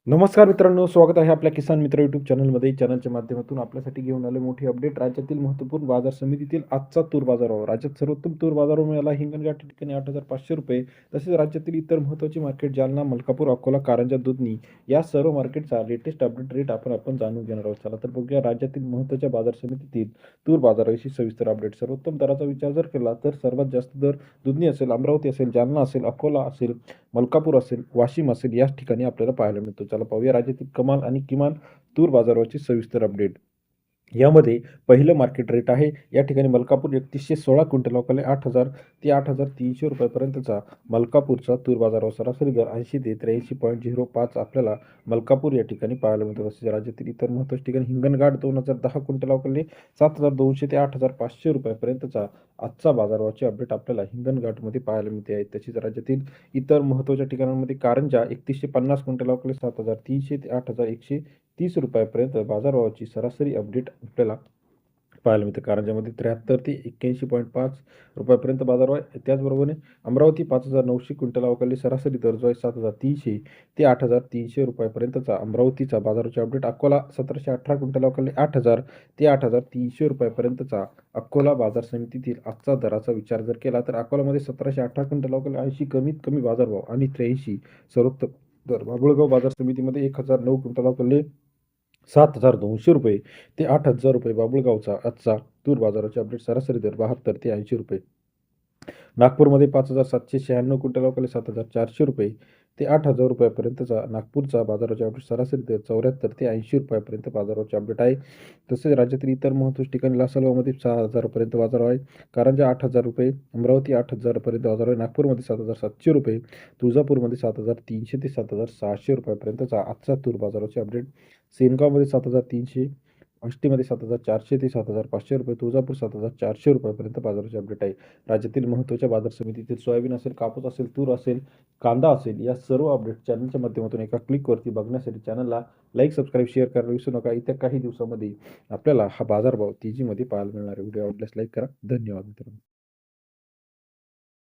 नमस्कार मित्रांनो, स्वागत आहे आपल्या किसान मित्र यूट्यूब चॅनलमध्ये. चॅनलच्या माध्यमातून आपल्यासाठी घेऊन आले मोठी अपडेट. राज्यातील महत्त्वपूर्ण बाजार समितीतील आजचा तूर बाजारभाव. राज्यात सर्वोत्तम तूर बाजारभाव मिळाला हिंगणघाट या ठिकाणी ₹8,500. तसेच राज्यातील इतर महत्त्वाची मार्केट जालना, मलकापूर, अकोला, कारंजा, दुधनी या सर्व मार्केटचा लेटेस्ट अपडेट रेट आपण जाणून घेणार आहोत. चला तर बघूया राज्यातील महत्त्वाच्या बाजार समितीतील तूर बाजाराविषयी सविस्तर अपडेट. सर्वोत्तम दराचा विचार जर केला तर सर्वात जास्त दर दुधनी असेल, अमरावती असेल, जालना असेल, अकोला असेल, मलकापूर असेल, वाशिम असेल याच ठिकाणी आपल्याला पाहायला मिळतो. चला पाहूया राज्यातील कमाल आणि किमान तूर बाजाराची सविस्तर अपडेट. यामध्ये पहिलं मार्केट रेट आहे या ठिकाणी मलकापूर 3116 क्विंटल अवकाले 8,000 ते ₹8,300 पर्यंतचा मलकापूरचा तूर बाजारावर सरासरी दर 80 ते 83.05 आपल्याला मलकापूर या ठिकाणी पाहायला मिळतो. तसेच राज्यातील इतर महत्त्वाच्या ठिकाणी हिंगणघाट 2010 क्विंटल अवकाले 7,200 ते ₹8,500 पर्यंतचा आजचा बाजारभावाची अपडेट आपल्याला हिंगणघाटमध्ये पाहायला मिळते आहे. तसेच राज्यातील इतर महत्त्वाच्या ठिकाणांमध्ये कारंजा 3150 क्विंटल अवकाले 7,300 ते ₹8,130 पर्यंत बाजारभावाची सरासरी अपडेट आपल्याला पाहायला मिळते. कारंजामध्ये 73 ते 81.5 पर्यंत बाजारभाव आहे. त्याचबरोबरीने अमरावती 5,900 क्विंटल अवकाली सरासरी दर जो आहे 7,300 ते ₹8,300 पर्यंतचा अमरावतीचा बाजाराची अपडेट. अकोला 1,718 क्विंटल अवकाली 8,000 ते ₹8,300 पर्यंतचा अकोला बाजार समितीतील आजचा दराचा विचार जर केला तर अकोलामध्ये 1,718 क्विंटल अवकाली 80 कमीत कमी बाजारभाव आणि 83 सर्वोत्तम दर. बाभुळगाव बाजार समितीमध्ये 1,009 क्विंटल अवकाली ₹7,200 ते ₹8,000. बाभुळगावचा आजचा तूर बाजाराचे अपडेट सरासरी दर 72 ते ₹80. नागपूरमध्ये 5,796 क्विंटल अवकाली ₹7,400 ते ₹8,000 पर्यंतचा नागपूरचा बाजाराचे अपडेट सरासरी दर 74 ते ₹80 पर्यंत बाजाराचे अपडेट आहे. तसेच राज्यातील इतर महत्त्वाच्या ठिकाणी लासलगावमध्ये 6,000 पर्यंत बाजार आहे. कारंजा ₹8,000, अमरावती 8,000 पर्यंत बाजार आहे. नागपूरमध्ये ₹7,700, तुळजापूरमध्ये 7,300 ते ₹7,600 पर्यंतचा आजचा तूर बाजाराचे अपडेट. सेनगावमध्ये 7,300, आष्टीमध्ये 7,400 ते ₹7,500, तुळजापूर ₹7,400 पर्यंत बाजाराचे अपडेट आहे. राज्यातील महत्त्वाच्या बाजार समितीतील सोयाबीन असेल, कापूस असेल, तूर असेल, कांदा असेल या सर्व अपडेट चॅनलच्या माध्यमातून एका क्लिकवरती बघण्यासाठी चॅनलला लाईक, सबस्क्राईब, शेअर करायला विसरू नका. येत्या काही दिवसामध्ये आपल्याला हा बाजारभाव तेजीमध्ये पाहायला मिळणार आहे. व्हिडिओ आवडल्यास लाईक करा. धन्यवाद मित्रांनो.